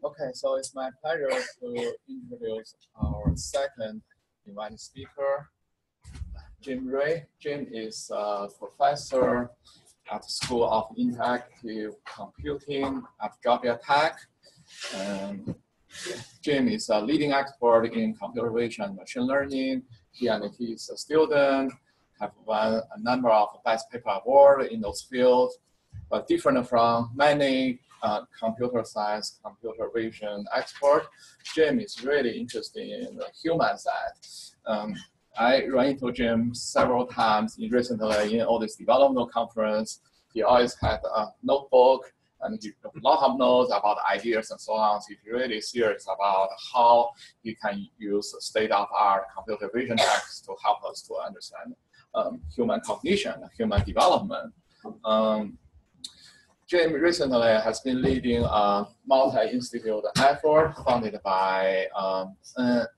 Okay, so it's my pleasure to introduce our second invited speaker, Jim Rehg. Jim is a professor at the School of Interactive Computing at Georgia Tech. And Jim is a leading expert in computer vision and machine learning. He and his student have won a number of best paper awards in those fields, but different from many computer science, computer vision expert, Jim is really interested in the human side. I ran into Jim several times recently in all this developmental conference. He always had a notebook and he took a lot of notes about ideas and so on. So he's really serious about how he can use state-of-the-art computer vision text to help us to understand human cognition, human development. Jim recently has been leading a multi-institute effort funded by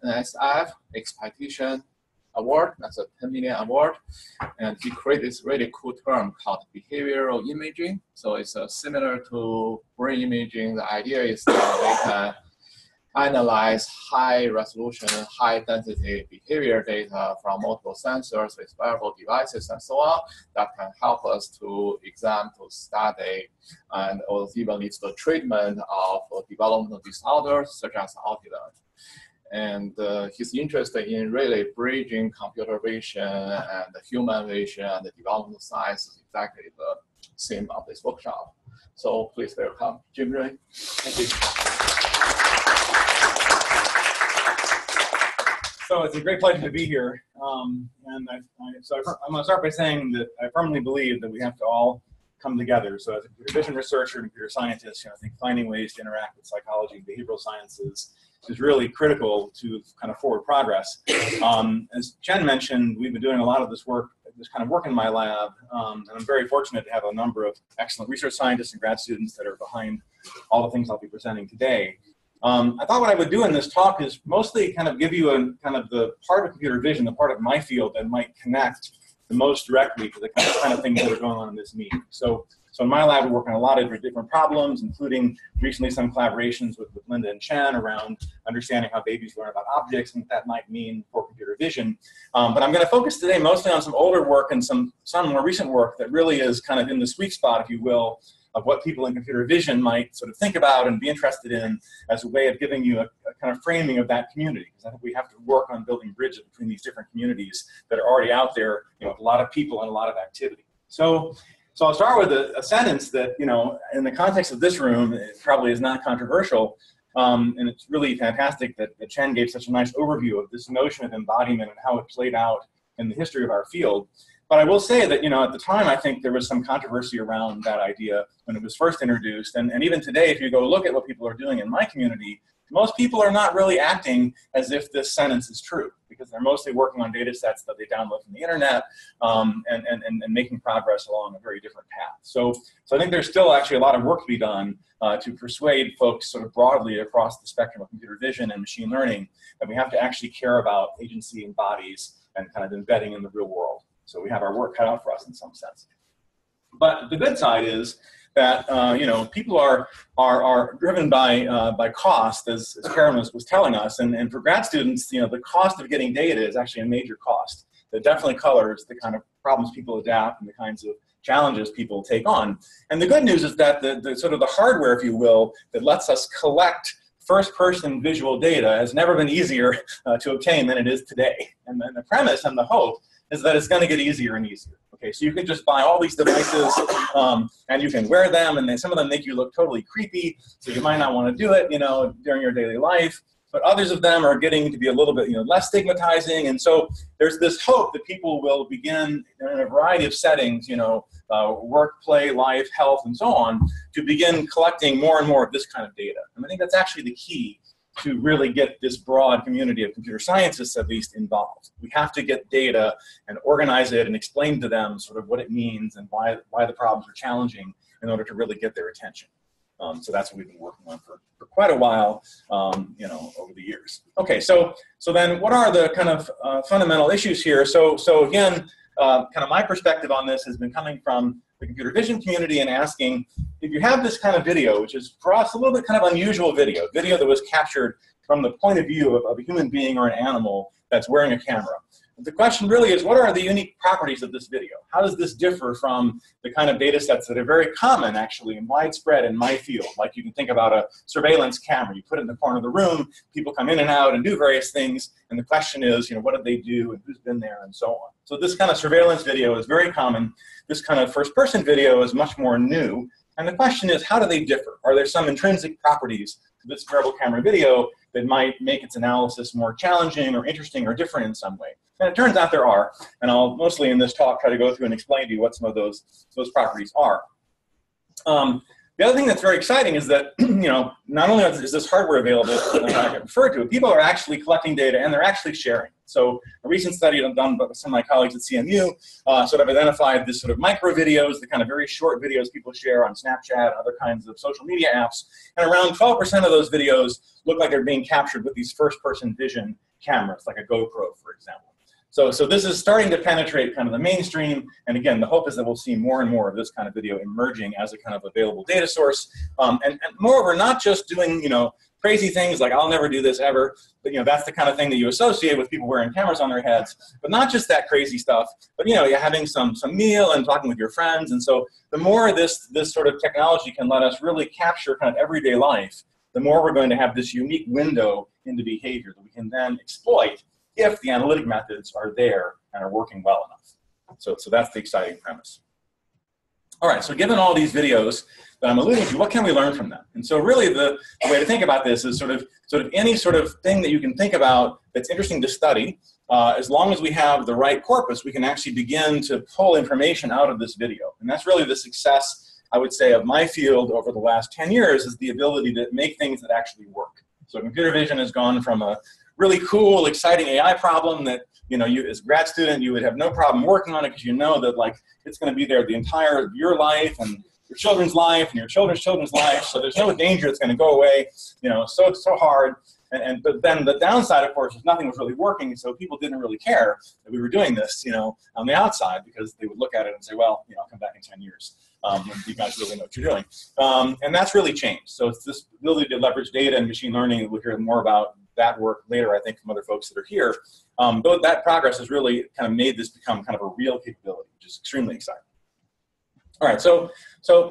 NSF Expedition Award. That's a 10 million award. And he created this really cool term called behavioral imaging. So it's similar to brain imaging. The idea is that we can analyze high resolution, high density behavior data from multiple sensors with wearable devices and so on that can help us to examine, to study, and also even leads to treatment of developmental disorders such as autism. And he's interested in really bridging computer vision and human vision and the developmental science is exactly the theme of this workshop. So please welcome Jim Rehg. Thank you. So it's a great pleasure to be here. I'm going to start by saying that I firmly believe that we have to all come together. So as a computer vision researcher and computer scientist, I think finding ways to interact with psychology and behavioral sciences is really critical to kind of forward progress. As Chen mentioned, we've been doing a lot of this work, this kind of work in my lab, and I'm very fortunate to have a number of excellent research scientists and grad students that are behind all the things I'll be presenting today. I thought what I would do in this talk is mostly kind of give you a kind of the part of computer vision, the part of my field that might connect the most directly to the kind of things that are going on in this meeting. So in my lab, we work on a lot of different problems, including recently some collaborations with Linda and Chen around understanding how babies learn about objects and what that might mean for computer vision. But I'm going to focus today mostly on some older work and some more recent work that really is kind of in the sweet spot, if you will, of what people in computer vision might sort of think about and be interested in as a way of giving you a kind of framing of that community. Because I think we have to work on building bridges between these different communities that are already out there, with a lot of people and a lot of activity. So I'll start with a sentence that, in the context of this room, it probably is not controversial. And it's really fantastic that Chen gave such a nice overview of this notion of embodiment and how it played out in the history of our field. But I will say that, at the time, I think there was some controversy around that idea when it was first introduced. And even today, if you go look at what people are doing in my community, most people are not really acting as if this sentence is true, because they're mostly working on data sets that they download from the internet and making progress along a very different path. So I think there's still actually a lot of work to be done to persuade folks sort of broadly across the spectrum of computer vision and machine learning that we have to actually care about agency and bodies and kind of embedding in the real world. So we have our work cut out for us in some sense. But the good side is that people are driven by cost, as Karen was telling us, and for grad students, the cost of getting data is actually a major cost that definitely colors the kind of problems people adapt and the kinds of challenges people take on. And the good news is that the sort of the hardware, if you will, that lets us collect first-person visual data has never been easier to obtain than it is today. And then the premise and the hope is that it's going to get easier and easier. Okay, so you can just buy all these devices and you can wear them, and then some of them make you look totally creepy, so you might not want to do it, during your daily life. But others of them are getting to be a little bit, less stigmatizing, and so there's this hope that people will begin in a variety of settings, work, play, life, health, and so on, to begin collecting more and more of this kind of data. And I think that's actually the key to really get this broad community of computer scientists at least involved. We have to get data and organize it and explain to them sort of what it means and why the problems are challenging in order to really get their attention. So that's what we've been working on for quite a while, over the years. Okay, so then what are the kind of fundamental issues here? So again, kind of my perspective on this has been coming from the computer vision community and asking, if you have this kind of video, which is for us a little bit kind of unusual video that was captured from the point of view of a human being or an animal that's wearing a camera. The question really is, what are the unique properties of this video? How does this differ from the kind of data sets that are very common, actually, and widespread in my field? Like you can think about a surveillance camera. You put it in the corner of the room, people come in and out and do various things, and the question is, what did they do and who's been there and so on. So this kind of surveillance video is very common. This kind of first-person video is much more new. And the question is, how do they differ? Are there some intrinsic properties to this wearable camera video that might make its analysis more challenging or interesting or different in some way? And it turns out there are, and I'll mostly in this talk try to go through and explain to you what some of those properties are. The other thing that's very exciting is that, not only is this hardware available, like I referred to, people are actually collecting data and they're actually sharing. So a recent study done by some of my colleagues at CMU sort of identified this sort of micro videos, the kind of very short videos people share on Snapchat and other kinds of social media apps. And around 12% of those videos look like they're being captured with these first-person vision cameras, like a GoPro, for example. So this is starting to penetrate kind of the mainstream, and again, the hope is that we'll see more and more of this kind of video emerging as a kind of available data source. And moreover, not just doing, crazy things like I'll never do this ever, but that's the kind of thing that you associate with people wearing cameras on their heads, but not just that crazy stuff, but you're having some meal and talking with your friends. And so the more this sort of technology can let us really capture kind of everyday life, the more we're going to have this unique window into behavior that we can then exploit if the analytic methods are there and are working well enough. So that's the exciting premise. All right, so given all these videos that I'm alluding to, what can we learn from them? And so really the way to think about this is sort of any sort of thing that you can think about that's interesting to study. As long as we have the right corpus, we can actually begin to pull information out of this video. And that's really the success, I would say, of my field over the last 10 years, is the ability to make things that actually work. So computer vision has gone from a really cool, exciting AI problem that, you as a grad student, you would have no problem working on it because that like it's going to be there the entire of your life and your children's life and your children's children's life. So there's no danger it's going to go away. So it's so hard. But then the downside, of course, is nothing was really working. So people didn't really care that we were doing this, on the outside, because they would look at it and say, well, I'll come back in 10 years. When you guys really know what you're doing. And that's really changed. So it's this ability to leverage data and machine learning. We'll hear more about that work later, I think, from other folks that are here. But that progress has really kind of made this become kind of a real capability, which is extremely exciting. All right, so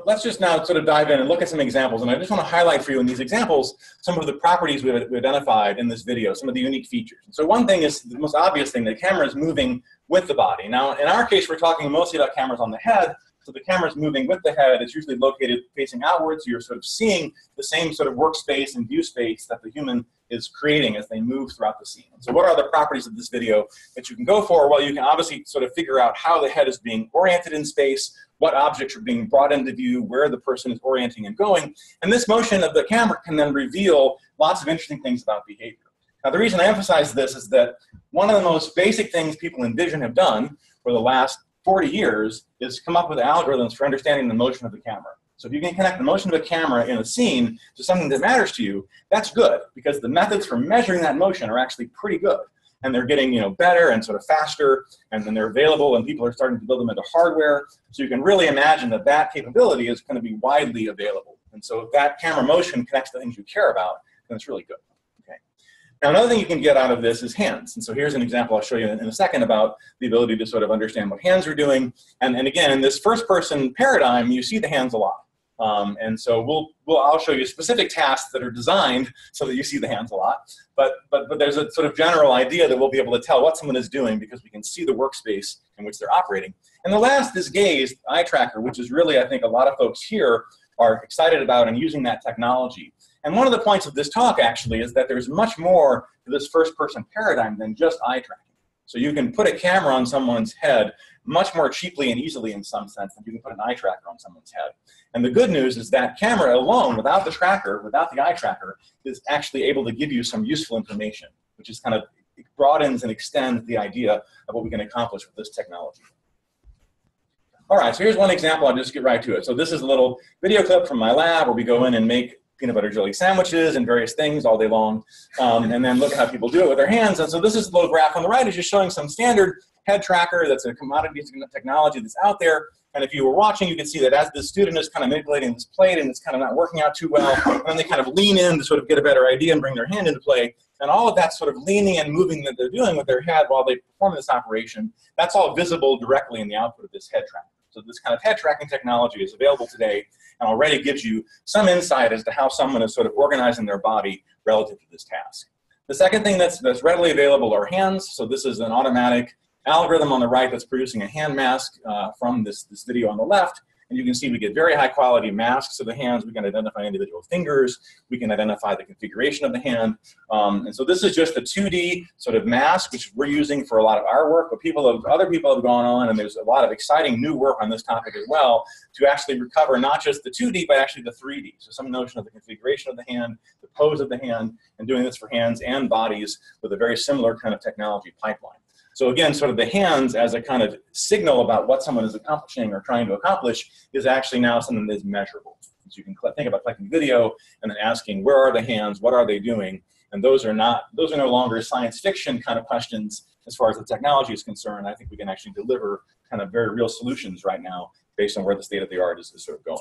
let's just now sort of dive in and look at some examples. And I just want to highlight for you in these examples some of the properties we identified in this video, some of the unique features. And so one thing is the most obvious thing, the camera is moving with the body. Now, in our case, we're talking mostly about cameras on the head. So the camera's moving with the head. It's usually located facing outwards. So you're sort of seeing the same sort of workspace and view space that the human is creating as they move throughout the scene. So what are the properties of this video that you can go for? Well, you can obviously sort of figure out how the head is being oriented in space, what objects are being brought into view, where the person is orienting and going. And this motion of the camera can then reveal lots of interesting things about behavior. Now, the reason I emphasize this is that one of the most basic things people in vision have done for the last 40 years is come up with algorithms for understanding the motion of the camera. So if you can connect the motion of a camera in a scene to something that matters to you, that's good, because the methods for measuring that motion are actually pretty good. And they're getting better and sort of faster, and then they're available, and people are starting to build them into hardware. So you can really imagine that that capability is going to be widely available. And so if that camera motion connects to things you care about, then it's really good. Now, another thing you can get out of this is hands. And so here's an example I'll show you in a second about the ability to sort of understand what hands are doing. And again, in this first-person paradigm, you see the hands a lot. And so I'll show you specific tasks that are designed so that you see the hands a lot. But there's a sort of general idea that we'll be able to tell what someone is doing because we can see the workspace in which they're operating. And the last is gaze, eye tracker, which is really, I think, a lot of folks here are excited about and using that technology. And one of the points of this talk, actually, is that there's much more to this first-person paradigm than just eye tracking. So you can put a camera on someone's head much more cheaply and easily in some sense than you can put an eye tracker on someone's head. And the good news is that camera alone, without the tracker, without the eye tracker, is actually able to give you some useful information, which is kind of it broadens and extends the idea of what we can accomplish with this technology. All right, so here's one example. I'll just get right to it. So this is a little video clip from my lab where we go in and make peanut butter jelly sandwiches and various things all day long, and then look at how people do it with their hands. And so this is a little graph on the right is just showing some standard head tracker. That's a commodity technology that's out there. And if you were watching, you can see that as the student is kind of manipulating this plate and it's kind of not working out too well, and then they kind of lean in to sort of get a better idea and bring their hand into play. And all of that sort of leaning and moving that they're doing with their head while they perform this operation, that's all visible directly in the output of this head tracker. So this kind of head tracking technology is available today and already gives you some insight as to how someone is sort of organizing their body relative to this task. The second thing that's readily available are hands. So this is an automatic algorithm on the right that's producing a hand mask from this video on the left. And you can see we get very high quality masks of the hands. We can identify individual fingers. We can identify the configuration of the hand. And so this is just a 2D sort of mask, which we're using for a lot of our work, but other people have gone on, and there's a lot of exciting new work on this topic as well to actually recover not just the 2D, but actually the 3D. So some notion of the configuration of the hand, the pose of the hand, and doing this for hands and bodies with a very similar kind of technology pipeline. So again, sort of the hands as a kind of signal about what someone is accomplishing or trying to accomplish is actually now something that is measurable. So you can think about collecting video and then asking, where are the hands, what are they doing? And those are no longer science fiction kind of questions as far as the technology is concerned. I think we can actually deliver kind of very real solutions right now based on where the state of the art is sort of going.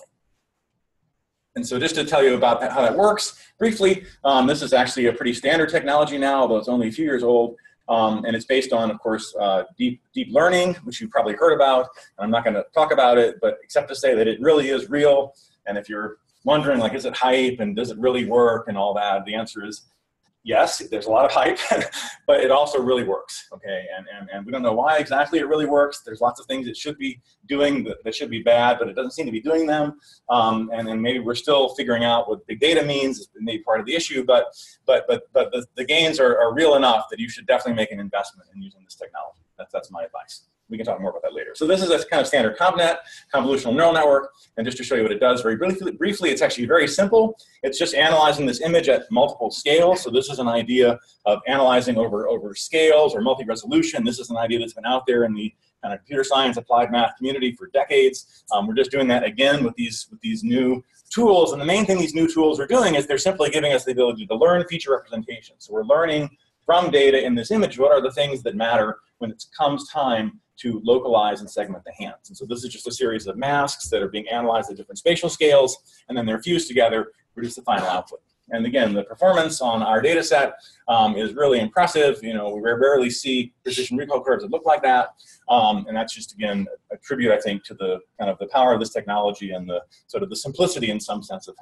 And so just to tell you about how that works briefly, this is actually a pretty standard technology now, although it's only a few years old. And it's based on, of course, deep learning, which you've probably heard about. And I'm not going to talk about it, but except to say that it really is real. And if you're wondering, like, is it hype and does it really work and all that, the answer is yes, there's a lot of hype, but it also really works, okay? And we don't know why exactly it really works. There's lots of things it should be doing that should be bad, but it doesn't seem to be doing them. And then maybe we're still figuring out what big data means. It's maybe part of the issue, but the gains are real enough that you should definitely make an investment in using this technology. That's my advice. We can talk more about that later. So this is a kind of standard ConvNet, convolutional neural network. And just to show you what it does very briefly, it's actually very simple. It's just analyzing this image at multiple scales. So this is an idea of analyzing over scales or multi-resolution. This is an idea that's been out there in the kind of computer science applied math community for decades. We're just doing that again with these new tools. And the main thing these new tools are doing is they're simply giving us the ability to learn feature representation. So we're learning from data in this image what are the things that matter when it comes time to localize and segment the hands. And so this is just a series of masks that are being analyzed at different spatial scales, and then they're fused together to produce the final output. And again, the performance on our data set is really impressive. You know, we rarely see precision recall curves that look like that. And that's just, again, a tribute, I think, to the kind of the power of this technology and the sort of the simplicity in some sense of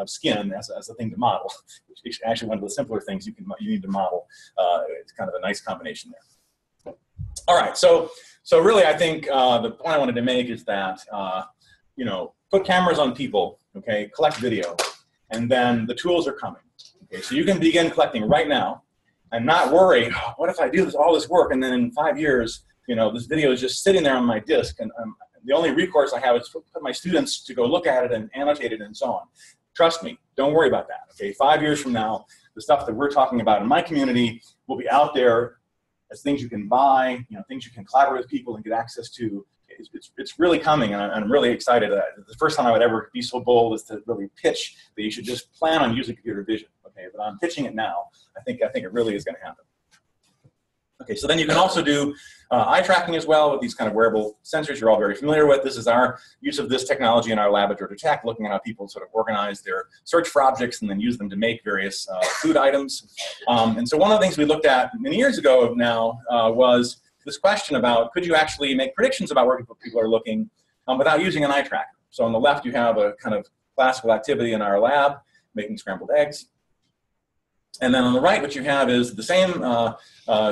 skin as a thing to model, which is actually one of the simpler things you need to model. It's kind of a nice combination there. All right, so really, I think the point I wanted to make is that you know, put cameras on people, okay, collect video, and then the tools are coming. Okay, so you can begin collecting right now, and not worry. Oh, what if I do all this work, and then in 5 years, you know, this video is just sitting there on my disk, and the only recourse I have is to put my students to go look at it and annotate it and so on. Trust me, don't worry about that. Okay, 5 years from now, the stuff that we're talking about in my community will be out there as things you can buy, you know, things you can collaborate with people and get access to. It's really coming, and I'm really excited. The first time I would ever be so bold is to really pitch that you should just plan on using computer vision. Okay, but I'm pitching it now. I think it really is going to happen. Okay, so then you can also do eye tracking as well with these kind of wearable sensors you're all very familiar with. This is our use of this technology in our lab at Georgia Tech, looking at how people sort of organize their search for objects and then use them to make various food items. And so one of the things we looked at many years ago now was this question about, could you actually make predictions about where people are looking without using an eye tracker? So on the left, you have a kind of classical activity in our lab, making scrambled eggs. And then on the right, what you have is the same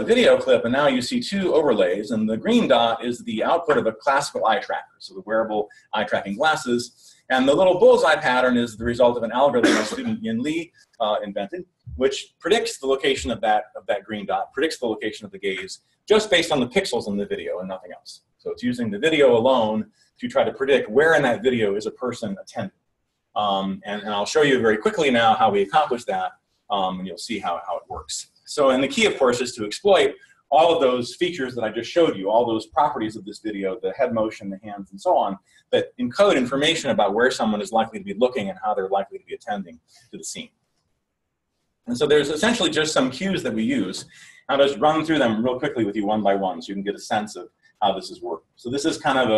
video clip, and now you see two overlays, and the green dot is the output of a classical eye tracker, so the wearable eye tracking glasses. And the little bullseye pattern is the result of an algorithm my student Yin Li invented, which predicts the location of that green dot, predicts the location of the gaze, just based on the pixels in the video and nothing else. So it's using the video alone to try to predict where in that video is a person attending. And I'll show you very quickly now how we accomplish that. And you'll see how it works. So, and the key, of course, is to exploit all of those features that I just showed you, all those properties of this video, the head motion, the hands, and so on, that encode information about where someone is likely to be looking and how they're likely to be attending to the scene. And so there's essentially just some cues that we use. I'll just run through them real quickly with you one by one so you can get a sense of how this is working. So this is kind of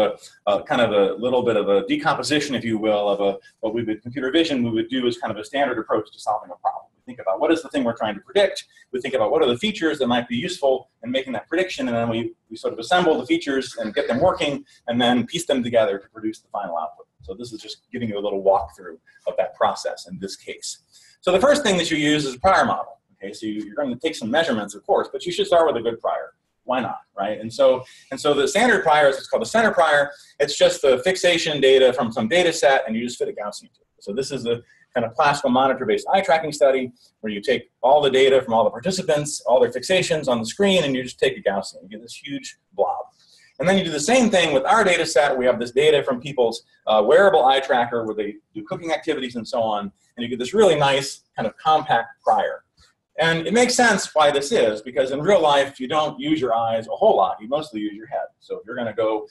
a little bit of a decomposition, if you will, of what we would computer vision we would do as kind of a standard approach to solving a problem. We think about what is the thing we're trying to predict. We think about what are the features that might be useful in making that prediction, and then we sort of assemble the features and get them working, and then piece them together to produce the final output. So this is just giving you a little walkthrough of that process in this case. So the first thing that you use is a prior model. Okay, so you're going to take some measurements, of course, but you should start with a good prior. Why not, right? And so the standard prior is what's called the center prior. It's just the fixation data from some data set, and you just fit a Gaussian to it. So this is a kind of classical monitor-based eye tracking study where you take all the data from all the participants, all their fixations on the screen, and you just take a Gaussian. You get this huge blob. And then you do the same thing with our data set. We have this data from people's wearable eye tracker where they do cooking activities and so on, and you get this really nice kind of compact prior. And it makes sense why this is, because in real life, you don't use your eyes a whole lot. You mostly use your head. So if you're going to go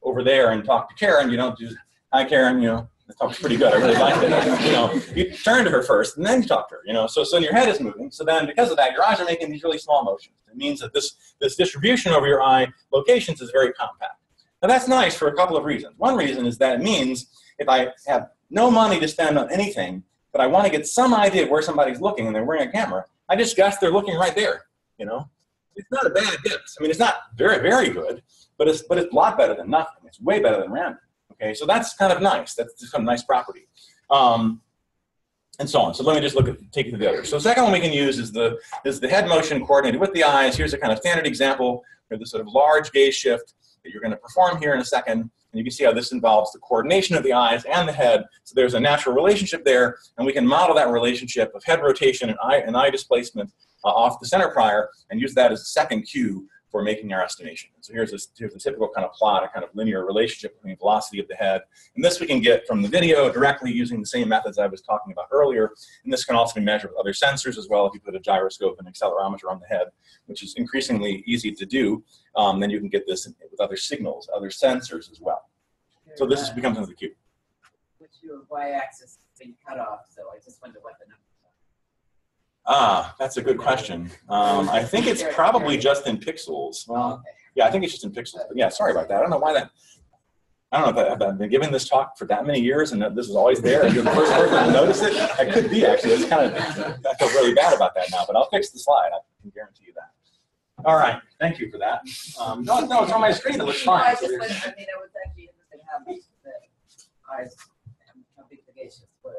over there and talk to Karen, you don't do, hi, Karen, that talks pretty good. I really liked it. You turn to her first, and then you talk to her, So your head is moving. So then because of that, your eyes are making these really small motions. It means that this distribution over your eye locations is very compact. Now, that's nice for a couple of reasons. One reason is that it means if I have no money to spend on anything, but I want to get some idea of where somebody's looking and they're wearing a camera, I just guess they're looking right there, It's not a bad guess. I mean, it's not very, very good, but it's a lot better than nothing. It's way better than random, okay? So that's kind of nice. That's just kind of nice property. And so on. So let me just take you through the others. So the second one we can use is the head motion coordinated with the eyes. Here's a kind of standard example for the sort of large gaze shift that you're going to perform here in a second. And you can see how this involves the coordination of the eyes and the head. So there's a natural relationship there, and we can model that relationship of head rotation and eye displacement off the center prior and use that as a second cue for making our estimation. So here's a typical kind of plot, a kind of linear relationship between velocity of the head. And this we can get from the video directly using the same methods I was talking about earlier. And this can also be measured with other sensors as well. If you put a gyroscope and accelerometer on the head, which is increasingly easy to do, then you can get this with other signals, other sensors as well. So this becomes another cue. Which your y-axis has been cut off, so I just wonder what the numbers are. Ah, that's a good question. I think it's probably just in pixels. Oh, okay. Yeah, I think it's just in pixels. But yeah, sorry about that. I don't know why that. I don't know if I've been giving this talk for that many years and this is always there. And you're the first person to notice it. I could be actually. It's kind of. I feel really bad about that now, but I'll fix the slide. I can guarantee you that. All right, thank you for that. No, it's on my screen. It looks fine. I was actually interested in how big the eyes, how big the gauges were.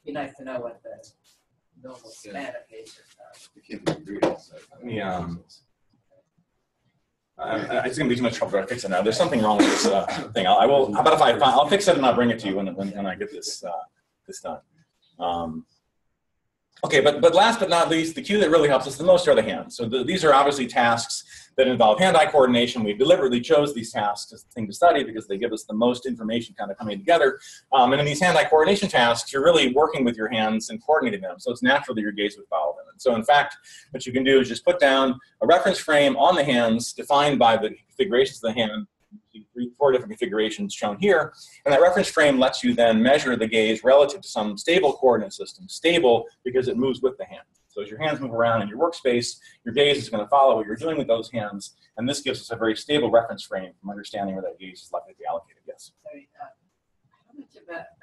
Be nice to know what the normal span of gauges are. It's going to be too much trouble to fix it now. There's something wrong with this thing. How about if I'll fix it and I'll bring it to you when I get this done. Okay, but last but not least, the cue that really helps us the most are the hands. So these are obviously tasks that involve hand-eye coordination. We deliberately chose these tasks as the thing to study because they give us the most information kind of coming together. And in these hand-eye coordination tasks, you're really working with your hands and coordinating them. So it's natural that your gaze would follow them. And so in fact, what you can do is just put down a reference frame on the hands defined by the configurations of the hand. You see 4 different configurations shown here, and that reference frame lets you then measure the gaze relative to some stable coordinate system. Stable because it moves with the hand. So as your hands move around in your workspace, your gaze is going to follow what you're doing with those hands, and this gives us a very stable reference frame from understanding where that gaze is likely to be allocated. Yes? Sorry, how much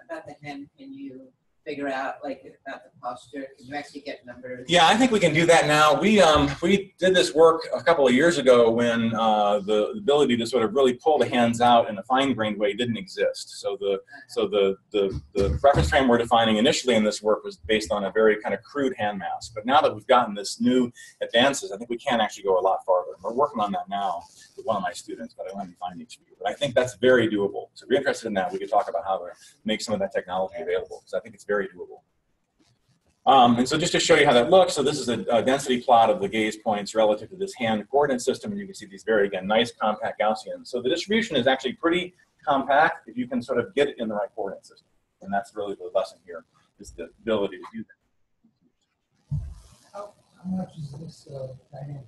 about the hand can you figure out, like about the posture? Can you actually get numbers? Yeah, I think we can do that now. We did this work a couple of years ago when the ability to sort of really pull the hands out in a fine-grained way didn't exist. So the reference frame we're defining initially in this work was based on a very kind of crude hand mask. But now that we've gotten this new advances, I think we can actually go a lot farther. We're working on that now with one of my students, but I don't have any findings for you. But I think that's very doable. So if you're interested in that, we could talk about how to make some of that technology available, because I think it's very doable. And so just to show you how that looks, so this is a density plot of the gaze points relative to this hand coordinate system, and you can see these very, again, nice compact Gaussians. So the distribution is actually pretty compact if you can sort of get it in the right coordinate system. And that's really the lesson here, is the ability to do that. How much is this dynamic?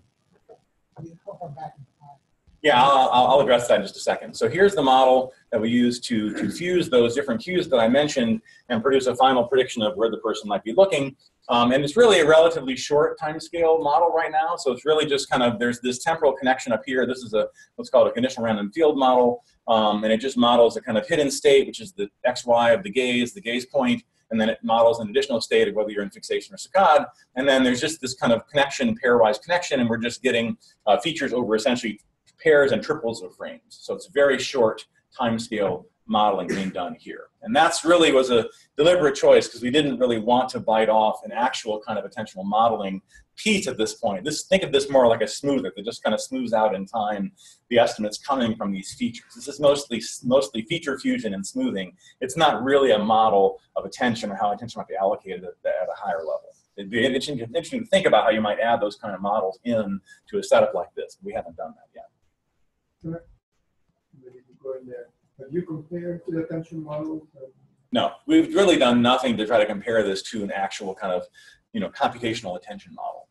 How far back in time? Yeah, I'll address that in just a second. So here's the model that we use to fuse those different cues that I mentioned and produce a final prediction of where the person might be looking. And it's really a relatively short time scale model right now. So it's really just kind of, there's this temporal connection up here. This is what's called a conditional random field model. And it just models a kind of hidden state, which is the XY of the gaze point. And then it models an additional state of whether you're in fixation or saccade. And then there's just this kind of connection, pairwise connection, and we're just getting features over essentially pairs and triples of frames. So it's very short time scale modeling being done here. And that's really was a deliberate choice because we didn't really want to bite off an actual kind of attentional modeling piece at this point. Think of this more like a smoother that just kind of smooths out in time the estimates coming from these features. This is mostly feature fusion and smoothing. It's not really a model of attention or how attention might be allocated at a higher level. It'd be interesting to think about how you might add those kind of models in to a setup like this. We haven't done that yet. Have you compared to the attention models? No, we've really done nothing to try to compare this to an actual kind of, computational attention model.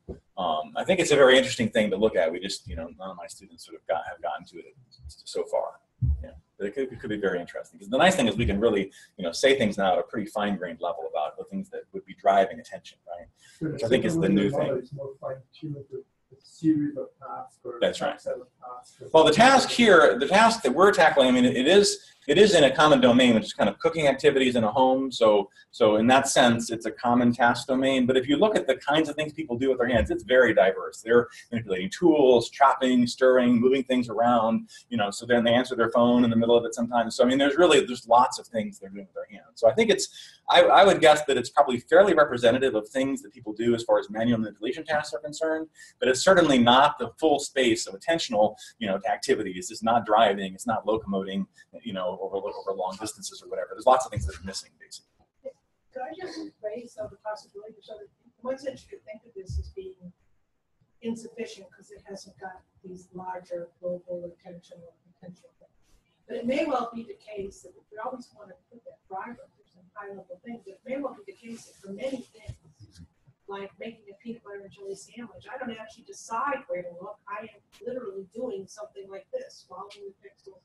I think it's a very interesting thing to look at. We just, none of my students sort of have gotten to it so far. Yeah, but it could be very interesting. Because the nice thing is we can really, say things now at a pretty fine-grained level about the things that would be driving attention, right? So which I think is the new thing. It's more fine-tuned with a series of tasks or that's right. set of tasks. Well, the task here, the task that we're tackling, I mean, it is in a common domain, which is kind of cooking activities in a home. So in that sense, it's a common task domain. But if you look at the kinds of things people do with their hands, it's very diverse. They're manipulating tools, chopping, stirring, moving things around. So then they answer their phone in the middle of it sometimes. So I mean, there's lots of things they're doing with their hands. So I think I would guess that it's probably fairly representative of things that people do as far as manual manipulation tasks are concerned. But it's certainly not the full space of attentional, activities. It's not driving. It's not locomoting, over long distances or whatever. There's lots of things that are missing, basically. Could I just raise the possibility so that in one sense you could think of this as being insufficient because it hasn't got these larger global attention or potential things. But it may well be the case that if we always want to put that driver for some high level things, it may well be the case that for many things, like making a peanut butter and jelly sandwich, I don't actually decide where to look. I am literally doing something like this, following the pixels,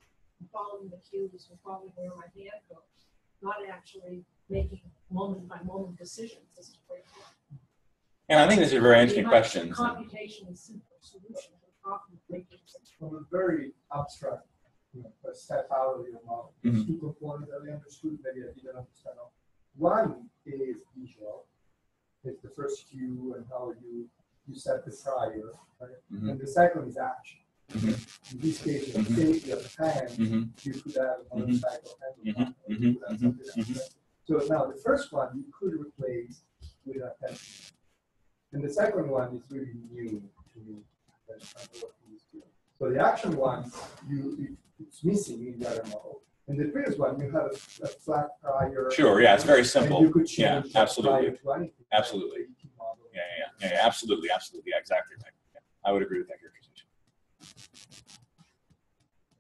following the cues, and following where my hand goes, not actually making moment by moment decisions as to where to look. And I think these are very interesting questions. Computation is simple solution to the problem of making sense. From a very abstract, a step out of your model. There's two components that I understood, maybe I didn't understand. One is visual. It's the first cue and how you set the prior, right? And the second is action. In this case, in the state of hand, you could have another cycle handle, or you could have something else, right? So now the first one you could replace with attention. And the second one is really new to me. So the action one, it's missing in the other model. And the previous one, you have a flat prior. Sure, yeah, it's very simple. And you could change absolutely. To anything. Absolutely. Yeah, absolutely, yeah, exactly right. Yeah, I would agree with that characterization.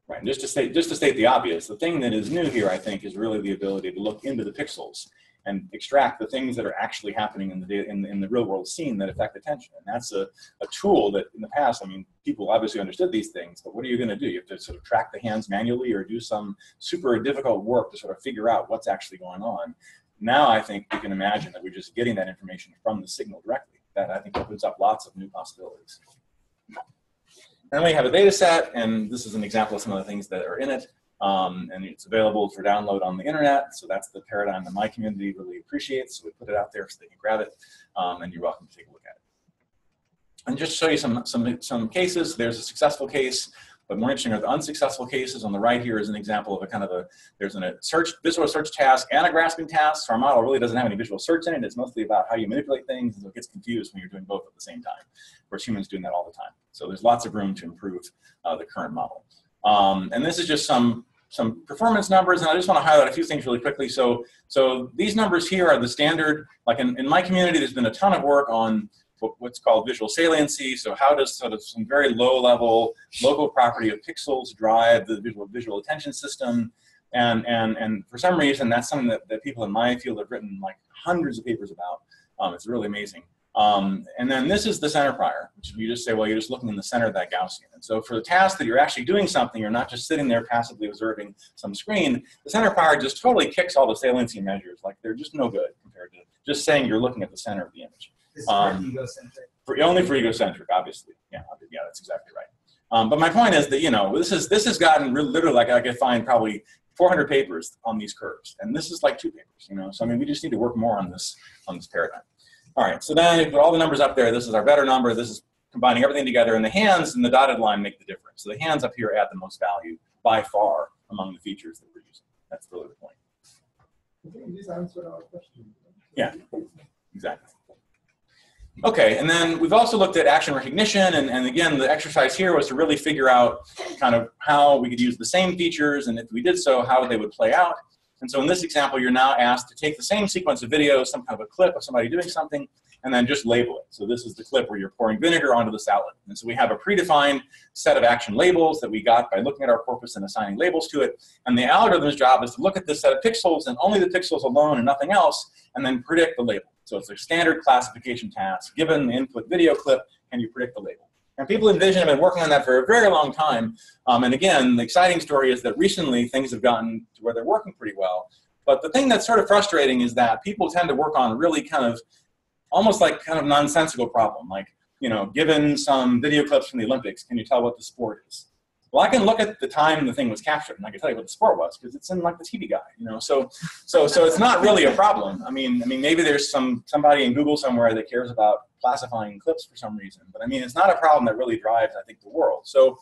Right, and just to state the obvious, the thing that is new here, I think, is really the ability to look into the pixels and extract the things that are actually happening in the real world scene that affect attention. And that's a tool that in the past, I mean, people obviously understood these things, but what are you going to do? You have to sort of track the hands manually or do some super difficult work to sort of figure out what's actually going on. Now I think we can imagine that we're just getting that information from the signal directly. That I think opens up lots of new possibilities. Then we have a data set, and this is an example of some of the things that are in it. And it's available for download on the internet. So that's the paradigm that my community really appreciates. So we put it out there so they can grab it, and you're welcome to take a look at it. And just to show you some cases, there's a successful case, but more interesting are the unsuccessful cases. On the right here is an example of a kind of there's a visual search task and a grasping task. So our model really doesn't have any visual search in it. It's mostly about how you manipulate things, and so it gets confused when you're doing both at the same time. Of course, humans doing that all the time. So there's lots of room to improve the current model. And this is just some performance numbers, and I just want to highlight a few things really quickly. So these numbers here are the standard, like in my community, there's been a ton of work on what's called visual saliency. So how does sort of some very low level local property of pixels drive the visual attention system? And for some reason, that's something that people in my field have written like hundreds of papers about. It's really amazing. And then this is the center prior, which you just say, well, you're just looking in the center of that Gaussian. And so for the task that you're actually doing something, you're not just sitting there passively observing some screen, the center prior just totally kicks all the saliency measures. Like they're just no good compared to just saying you're looking at the center of the image. This is for egocentric. Only for egocentric, obviously. Yeah, that's exactly right. But my point is that, you know, this has gotten literally, like I could find probably 400 papers on these curves. And this is like 2 papers, you know. So I mean, we just need to work more on this paradigm. All right, so then you put all the numbers up there. This is our better number. This is combining everything together. And the hands and the dotted line make the difference. So the hands up here add the most value by far among the features that we're using. That's really the point. I think this answered our question. Yeah, exactly. Okay, and then we've also looked at action recognition. And again, the exercise here was to really figure out kind of how we could use the same features. And if we did so, how they would play out. And so in this example, you're now asked to take the same sequence of videos, some kind of a clip of somebody doing something, and then just label it. So this is the clip where you're pouring vinegar onto the salad. And so we have a predefined set of action labels that we got by looking at our corpus and assigning labels to it. And the algorithm's job is to look at this set of pixels and only the pixels alone and nothing else, and then predict the label. So it's a standard classification task. Given the input video clip, can you predict the label? And people in Vision have been working on that for a very long time. And again, the exciting story is that recently things have gotten to where they're working pretty well. But the thing that's sort of frustrating is that people tend to work on really kind of almost like kind of nonsensical problem. Like, you know, given some video clips from the Olympics, can you tell what the sport is? Well, I can look at the time the thing was captured, and I can tell you what the sport was because it's in like the TV guide, you know. So it's not really a problem. I mean, maybe there's somebody in Google somewhere that cares about classifying clips for some reason, but I mean, it's not a problem that really drives, I think, the world. So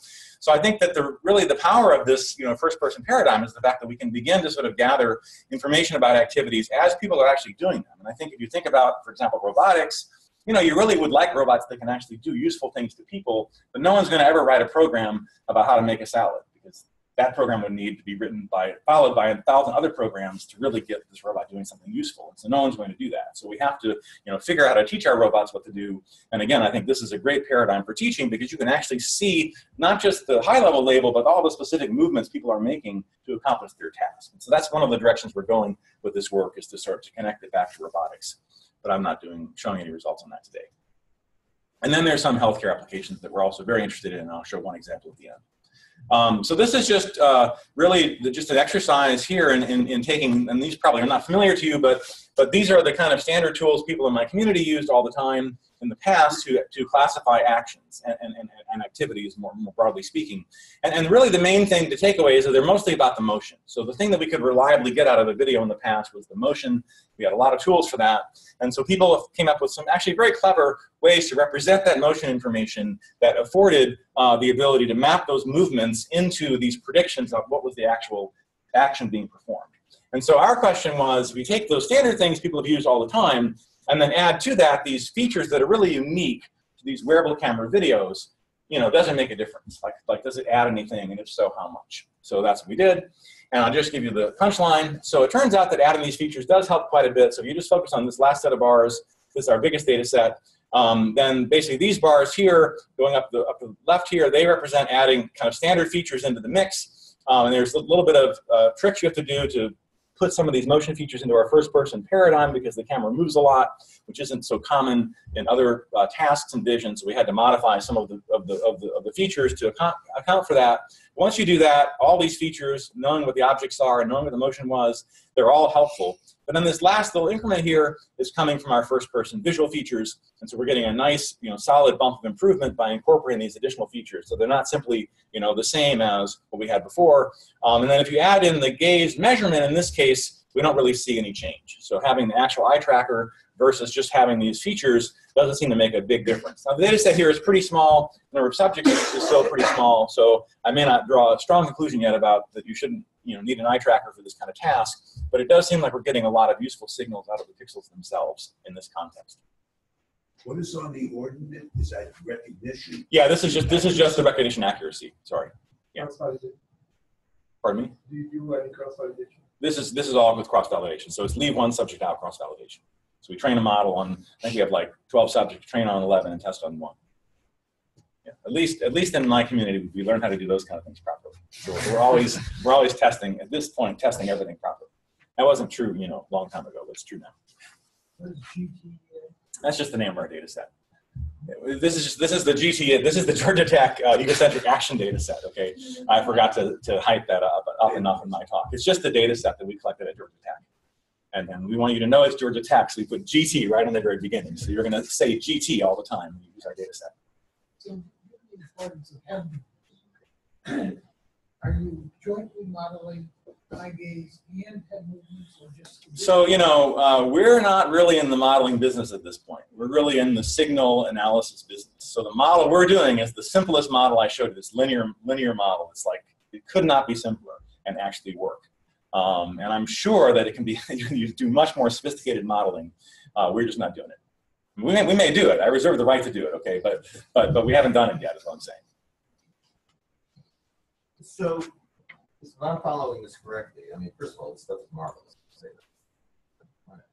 I think that really the power of this, you know, first-person paradigm is the fact that we can begin to sort of gather information about activities as people are actually doing them. And I think if you think about, for example, robotics. You know, you really would like robots that can actually do useful things to people, but no one's going to ever write a program about how to make a salad because that program would need to be followed by 1,000 other programs to really get this robot doing something useful. And so no one's going to do that. So we have to, you know, figure out how to teach our robots what to do. And again, I think this is a great paradigm for teaching because you can actually see not just the high-level label, but all the specific movements people are making to accomplish their task. And so that's one of the directions we're going with this work is to start to connect it back to robotics. But I'm not showing any results on that today. And then there's some healthcare applications that we're also very interested in, and I'll show one example at the end. So this is just really just an exercise here in taking, and these probably are not familiar to you, but these are the kind of standard tools people in my community used all the time in the past to classify actions and activities, more broadly speaking. And really the main thing to take away is that they're mostly about the motion. So the thing that we could reliably get out of a video in the past was the motion. We had a lot of tools for that. And so people came up with some actually very clever ways to represent that motion information that afforded the ability to map those movements into these predictions of what was the actual action being performed. And so our question was, we take those standard things people have used all the time, and then add to that these features that are really unique to these wearable camera videos, you know, does it make a difference? Like does it add anything, and if so, how much? So that's what we did. And I'll just give you the punchline. So it turns out that adding these features does help quite a bit. So if you just focus on this last set of bars, this is our biggest data set, then basically these bars here, going up the left here, they represent adding kind of standard features into the mix. And there's a little bit of tricks you have to do to put some of these motion features into our first-person paradigm because the camera moves a lot, which isn't so common in other tasks in Vision. So we had to modify some of the features to account for that. Once you do that, all these features, knowing what the objects are and knowing what the motion was, they're all helpful. But then this last little increment here is coming from our first-person visual features, and so we're getting a nice, you know, solid bump of improvement by incorporating these additional features. So they're not simply, you know, the same as what we had before. And then if you add in the gaze measurement, in this case, we don't really see any change. So having the actual eye tracker versus just having these features doesn't seem to make a big difference. Now the data set here is pretty small. The number of subjects is still pretty small, so I may not draw a strong conclusion yet about that you shouldn't, you know, need an eye tracker for this kind of task, but it does seem like we're getting a lot of useful signals out of the pixels themselves in this context. What is on the ordinate? Is that recognition? Yeah, this is just the recognition accuracy. Sorry. Yeah. Cross-validation. Pardon me? Do you do any cross-validation? This is all with cross-validation. So it's leave one subject out, cross-validation. So we train a model on, I think we have like 12 subjects, train on 11 and test on 1. Yeah, at least in my community, we learn how to do those kind of things properly. So we're always testing, at this point, testing everything properly. That wasn't true, you know, a long time ago, but it's true now. What is GT? That's just the name of our data set. This is the GT. This is the Georgia Tech Egocentric Action data set. Okay, I forgot to hype that up enough in my talk. It's just the data set that we collected at Georgia Tech, and then we want you to know it's Georgia Tech, so we put GT right in the very beginning. So you're going to say GT all the time when you use our data set. So, the importance of having, are you jointly modeling eye gaze and head movements, or just? So, you know, we're not really in the modeling business at this point. We're really in the signal analysis business. So the model we're doing is the simplest model I showed you, this linear model. It's like, it could not be simpler and actually work. And I'm sure that it can be, you can do much more sophisticated modeling. We're just not doing it. We may do it. I reserve the right to do it, okay? But we haven't done it yet, is what I'm saying. So, if I'm following this correctly, I mean, first of all, this stuff is marvelous.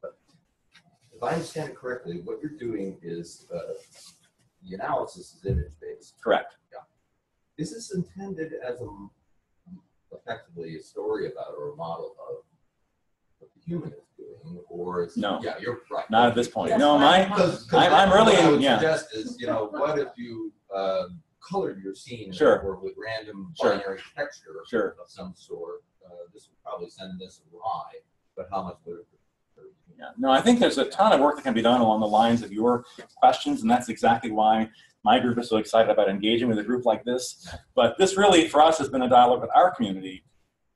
But if I understand it correctly, what you're doing is the analysis is image-based. Correct. Yeah. Is this intended as effectively a story about or a model of what the human is doing, or is no? Yeah, you're right. Not at this point. That's no, I'm really what I would yeah. suggest is, you know, what if you colored your scene Sure. or with random Sure. binary texture Sure. of some sort? This would probably send this awry, but how much would it? Yeah. No, I think there's a ton of work that can be done along the lines of your questions, and that's exactly why my group is so excited about engaging with a group like this. But this really, for us, has been a dialogue with our community.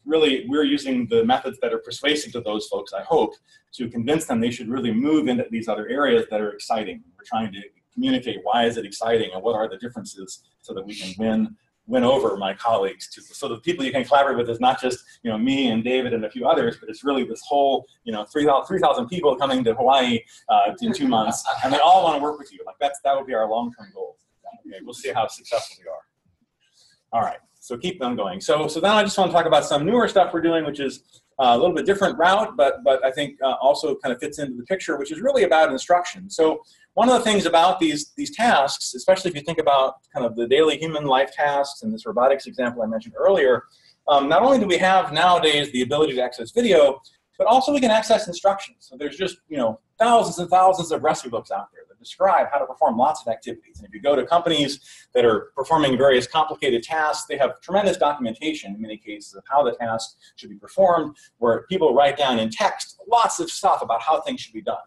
Really, we're using the methods that are persuasive to those folks, I hope, to convince them they should really move into these other areas that are exciting. We're trying to communicate why is it exciting and what are the differences so that we can win over my colleagues. So the people you can collaborate with is not just, you know, me and David and a few others, but it's really this whole, you know, 3,000 people coming to Hawaii in 2 months, and they all want to work with you. Like that would be our long-term goal. Okay, we'll see how successful we are. All right, so keep on going. So now I just want to talk about some newer stuff we're doing, which is a little bit different route, but I think also kind of fits into the picture, which is really about instruction. So one of the things about these tasks, especially if you think about kind of the daily human life tasks and this robotics example I mentioned earlier, not only do we have nowadays the ability to access video, but also we can access instructions. So there's just, you know, thousands and thousands of recipe books out there that describe how to perform lots of activities. And if you go to companies that are performing various complicated tasks, they have tremendous documentation in many cases of how the task should be performed, where people write down in text lots of stuff about how things should be done.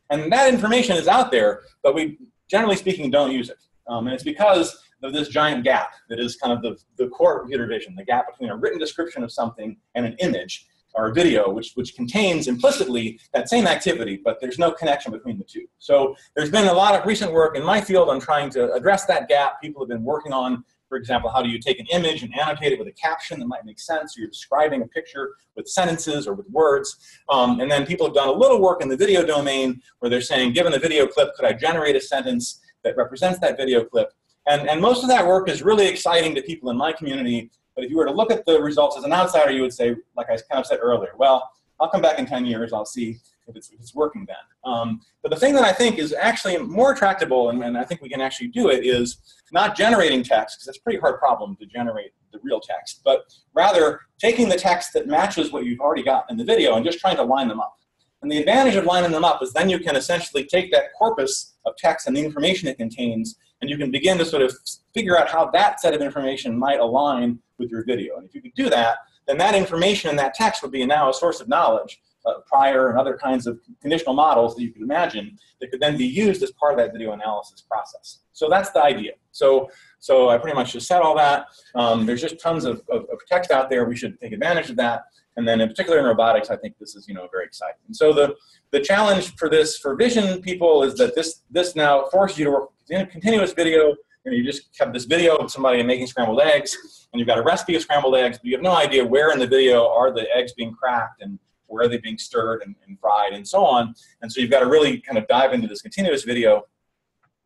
And that information is out there, but we, generally speaking, don't use it. And it's because of this giant gap that is kind of the core of computer vision, the gap between a written description of something and an image or a video, which contains implicitly that same activity, but there's no connection between the two. So there's been a lot of recent work in my field on trying to address that gap. People have been working on, for example, how do you take an image and annotate it with a caption that might make sense? You're describing a picture with sentences or with words. And then people have done a little work in the video domain where they're saying, given a video clip, could I generate a sentence that represents that video clip? And most of that work is really exciting to people in my community. But if you were to look at the results as an outsider, you would say, like I kind of said earlier, well, I'll come back in 10 years, I'll see if it's working then. But the thing that I think is actually more tractable, and I think we can actually do it, is not generating text, because it's a pretty hard problem to generate the real text, but rather taking the text that matches what you've already got in the video and just trying to line them up. And the advantage of lining them up is then you can essentially take that corpus of text and the information it contains, and you can begin to sort of figure out how that set of information might align with your video. And if you could do that, then that information in that text would be now a source of knowledge, prior and other kinds of conditional models that you could imagine that could then be used as part of that video analysis process. So that's the idea. So I pretty much just said all that. There's just tons of text out there. We should take advantage of that. And then in particular in robotics, I think this is, you know, very exciting. And so the challenge for this, for vision people, is that this now forces you to work in continuous video. You know, you just have this video of somebody making scrambled eggs, and you've got a recipe of scrambled eggs, but you have no idea where in the video are the eggs being cracked and where are they being stirred and fried and so on. And so you've got to really kind of dive into this continuous video.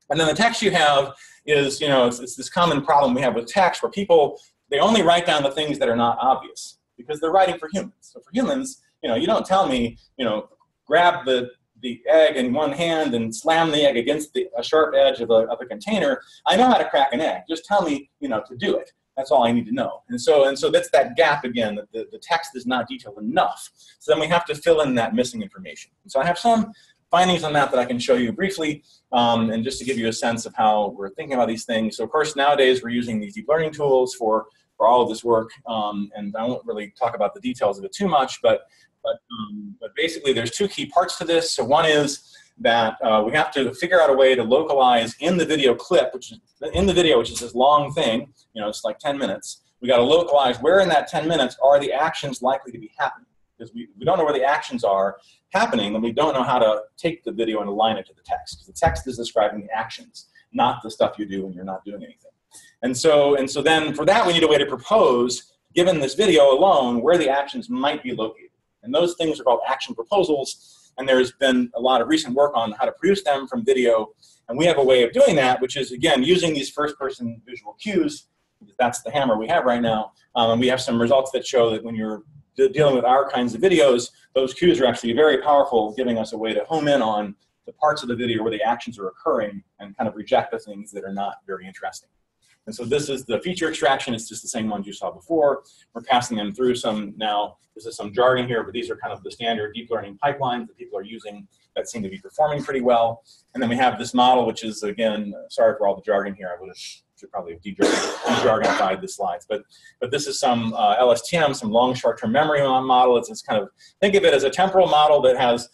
And then the text you have is, you know, it's this common problem we have with text where people, they only write down the things that are not obvious because they're writing for humans. So for humans, you know, you don't tell me, you know, grab the egg in one hand and slam the egg against a sharp edge of a container. I know how to crack an egg. Just tell me, you know, to do it. That's all I need to know. And so that's that gap again, that the text is not detailed enough. So then we have to fill in that missing information. And so I have some findings on that I can show you briefly, and just to give you a sense of how we're thinking about these things. So of course, nowadays we're using these deep learning tools for all of this work, and I won't really talk about the details of it too much, but basically there's two key parts to this. So one is that we have to figure out a way to localize in the video clip, which is this long thing, it's like 10 minutes. We got to localize where in that 10 minutes are the actions likely to be happening. Because we don't know where the actions are happening, and we don't know how to take the video and align it to the text. Because the text is describing the actions, not the stuff you do when you're not doing anything. And so then for that, we need a way to propose, given this video alone, where the actions might be located. And those things are called action proposals. And there's been a lot of recent work on how to produce them from video. And we have a way of doing that, which is, again, using these first-person visual cues. That's the hammer we have right now. And we have some results that show that when you're dealing with our kinds of videos, those cues are actually very powerful, giving us a way to home in on the parts of the video where the actions are occurring and kind of reject the things that are not very interesting. And so this is the feature extraction. It's just the same ones you saw before. We're passing them through some now. This is some jargon here, but these are kind of the standard deep learning pipelines that people are using that seem to be performing pretty well. And then we have this model, which is, again, sorry for all the jargon here. I should probably have de-jargonified the slides. But this is some LSTM, some long short-term memory model. It's kind of, think of it as a temporal model that has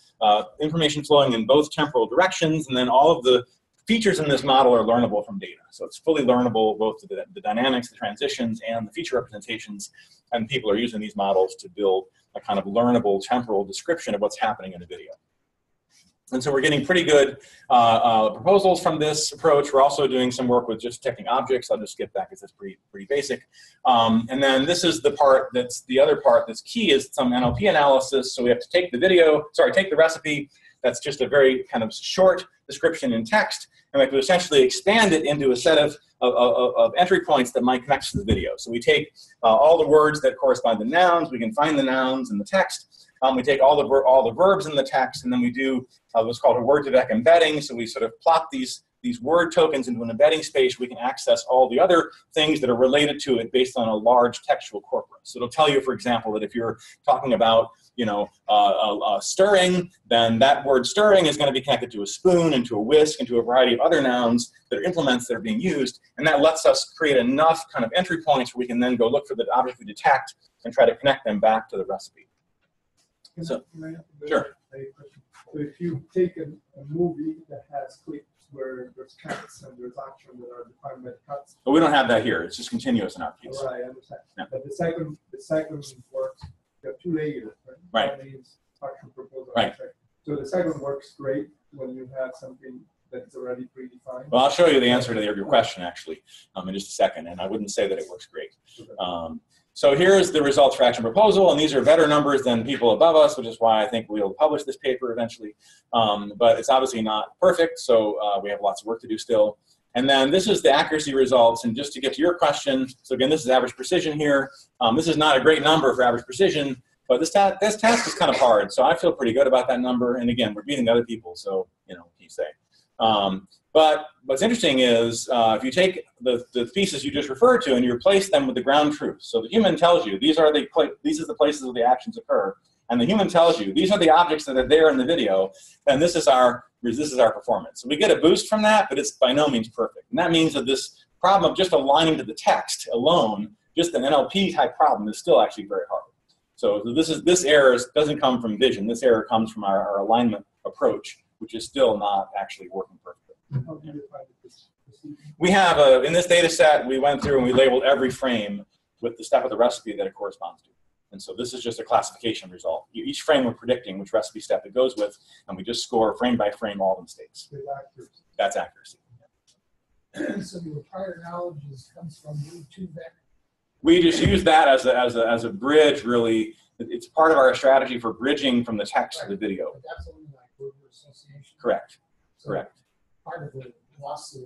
information flowing in both temporal directions, and then all of the features in this model are learnable from data. So it's fully learnable, both the dynamics, the transitions, and the feature representations. And people are using these models to build a kind of learnable temporal description of what's happening in a video. And so we're getting pretty good proposals from this approach. We're also doing some work with just detecting objects. I'll just skip that because that's pretty basic. And then this is the part that's the other part that's key, is some NLP analysis. So we have to take take the recipe. That's just a very kind of short description in text, and we have to essentially expand it into a set of entry points that might connect to the video. So we take all the words that correspond to nouns. We can find the nouns in the text. We take all the verbs in the text, and then we do what's called a word-to-vec embedding. So we sort of plot these word tokens into an embedding space. We can access all the other things that are related to it based on a large textual corpus. So it'll tell you, for example, that if you're talking about stirring, then that word stirring is going to be connected to a spoon and to a whisk and to a variety of other nouns that are implements that are being used. And that lets us create enough kind of entry points where we can then go look for the object we detect and try to connect them back to the recipe. So, sure. So if you take a movie that has clips where there's cuts and there's action that are defined by cuts. But we don't have that here. It's just continuous in our piece. All right, I understand. Yeah. But the second works. You have two layers, right? Right. One is action proposal. Right. So the second works great when you have something that's already predefined. Well, I'll show you the answer to your question actually in just a second, and I wouldn't say that it works great. Okay. So here's the results for action proposal, and these are better numbers than people above us, which is why I think we'll publish this paper eventually. But it's obviously not perfect, so we have lots of work to do still. And then this is the accuracy results, and just to get to your question, so again, this is average precision here. This is not a great number for average precision, but this task is kind of hard, so I feel pretty good about that number. And again, we're beating other people, so what can you say? But what's interesting is if you take the pieces you just referred to and you replace them with the ground truth. So the human tells you these are the places where the actions occur, and the human tells you these are the objects that are there in the video. And this is our performance. So we get a boost from that, but it's by no means perfect. And that means that this problem of just aligning to the text alone, just an NLP type problem, is still actually very hard. So this error doesn't come from vision. This error comes from our alignment approach, which is still not actually working perfectly. How do you find this procedure? We have in this data set, we went through and we labeled every frame with the step of the recipe that it corresponds to. And so this is just a classification result. Each frame we're predicting which recipe step it goes with, and we just score frame by frame all the mistakes. With accuracy. That's accuracy. So your prior knowledge comes from the 2-vec. We just use that as a bridge, really. It's part of our strategy for bridging from the text to the video. But that's only like word association. Correct. So Correct. Part of the loss of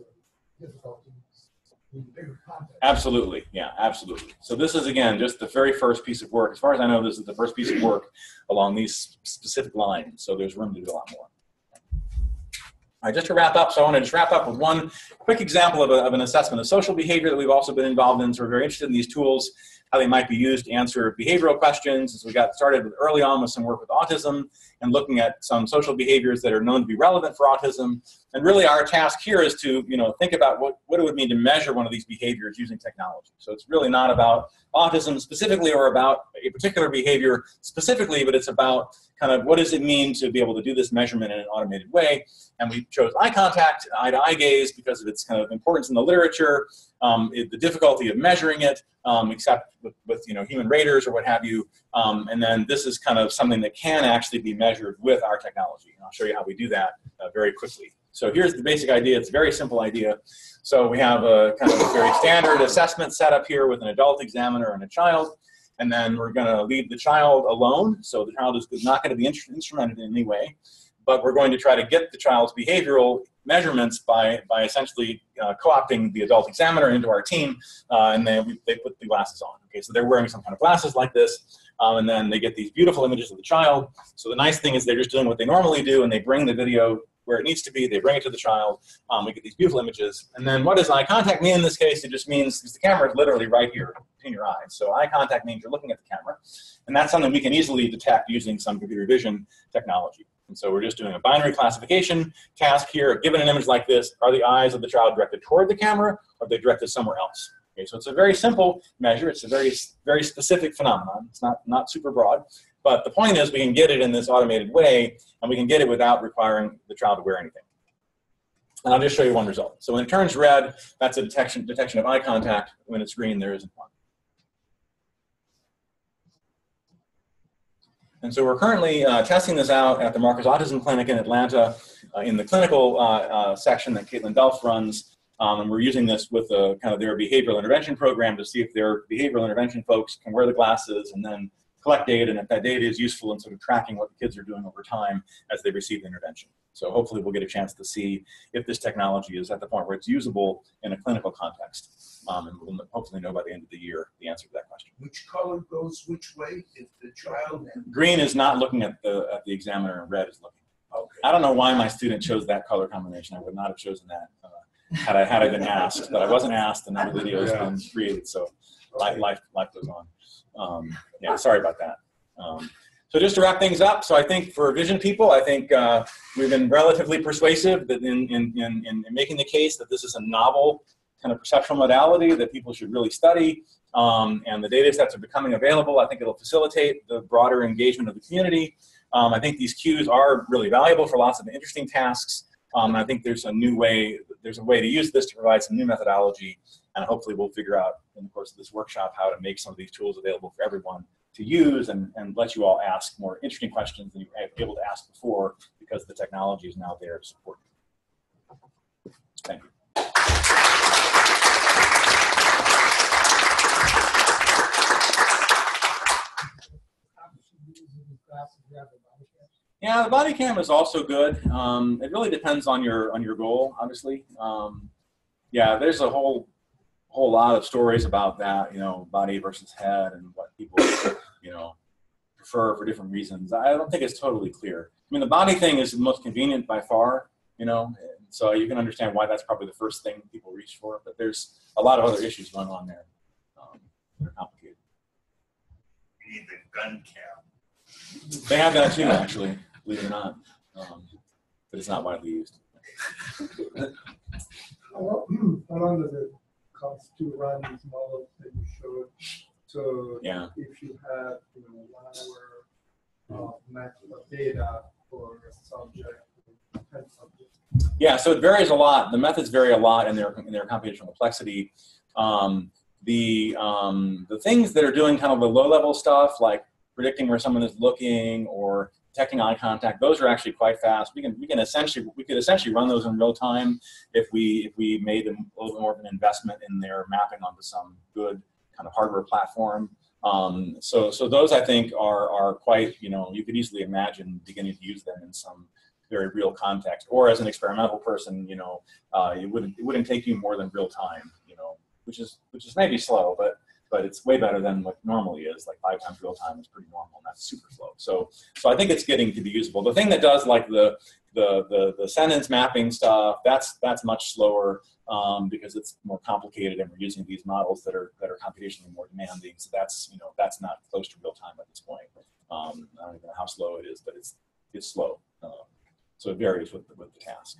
difficulty is the bigger context. Absolutely. Yeah, absolutely. So this is, again, just the very first piece of work. As far as I know, this is the first piece of work along these specific lines. So there's room to do a lot more. All right, just to wrap up, so I want to just wrap up with one quick example of an assessment of social behavior that we've also been involved in. So we're very interested in these tools. how they might be used to answer behavioral questions. So we got started early on with some work with autism and looking at some social behaviors that are known to be relevant for autism. And really our task here is to, think about what it would mean to measure one of these behaviors using technology. So it's really not about autism specifically or about a particular behavior specifically, but it's about kind of what does it mean to be able to do this measurement in an automated way. And we chose eye contact, eye-to-eye gaze, because of its kind of importance in the literature, the difficulty of measuring it, except with human raters or what have you. And then this is kind of something that can actually be measured with our technology. And I'll show you how we do that very quickly. So here's the basic idea. It's a very simple idea. So we have a kind of very standard assessment set up here with an adult examiner and a child. And then we're going to leave the child alone. So the child is not going to be instrumented in any way. But we're going to try to get the child's behavioral measurements by essentially co-opting the adult examiner into our team, and they put the glasses on. Okay, so they're wearing some kind of glasses like this, and then they get these beautiful images of the child. So the nice thing is they're just doing what they normally do, and they bring the video where it needs to be. They bring it to the child. We get these beautiful images. And then what does eye contact mean in this case? It just means, because the camera is literally right here in your eyes. So eye contact means you're looking at the camera. And that's something we can easily detect using some computer vision technology. And so we're just doing a binary classification task here. Given an image like this, are the eyes of the child directed toward the camera, or are they directed somewhere else? Okay, so it's a very simple measure. It's a very, very specific phenomenon. It's not super broad. But the point is we can get it in this automated way, and we can get it without requiring the child to wear anything. And I'll just show you one result. So when it turns red, that's a detection of eye contact. When it's green, there isn't one. And so we're currently testing this out at the Marcus Autism Clinic in Atlanta in the clinical section that Caitlin Delph runs. And we're using this with kind of their behavioral intervention program to see if their behavioral intervention folks can wear the glasses and then collect data, and if that data is useful in sort of tracking what the kids are doing over time as they receive the intervention. So hopefully we'll get a chance to see if this technology is at the point where it's usable in a clinical context. And we'll hopefully know by the end of the year the answer to that question. Which color goes which way? If the child and green is not looking at the examiner, and red is looking. okay. I don't know why my student chose that color combination. I would not have chosen that had I been asked, but I wasn't asked, and now the video has been created, so life goes on. Yeah, sorry about that. So just to wrap things up, so I think for vision people, I think we've been relatively persuasive that in making the case that this is a novel kind of perceptual modality that people should really study, and the data sets are becoming available. I think it'll facilitate the broader engagement of the community. I think these cues are really valuable for lots of interesting tasks. I think there's a way to use this to provide some new methodology, and hopefully we'll figure out in the course of this workshop how to make some of these tools available for everyone to use and let you all ask more interesting questions than you were able to ask before, because the technology is now there to support you. Thank you. Yeah, the body cam is also good. It really depends on your goal, obviously. Yeah, there's a whole lot of stories about that, body versus head and what people, prefer for different reasons. I don't think it's totally clear. I mean, the body thing is the most convenient by far, so you can understand why that's probably the first thing people reach for, but there's a lot of other issues going on there that are complicated. You need the gun cam. They have that too, actually, believe it or not, but it's not widely used. How long does it cost to run these models that you showed? So yeah. If you have 1 hour match of data for a subject, 10 subjects. Yeah, so it varies a lot. The methods vary a lot in their computational complexity. The things that are doing kind of the low-level stuff, like predicting where someone is looking or detecting eye contact, those are actually quite fast. We could essentially run those in real time if we made a little bit more of an investment in their mapping onto some good kind of hardware platform. So those I think are quite, you could easily imagine beginning to use them in some very real context, or as an experimental person, it wouldn't take you more than real time, which is maybe slow, but but it's way better than what normally is. Like 5 times real time is pretty normal, and that's super slow. So I think it's getting to be usable. The thing that does like the sentence mapping stuff, that's much slower because it's more complicated, and we're using these models that are computationally more demanding. So that's that's not close to real time at this point. I don't even know how slow it is, but it's slow. So it varies with the task.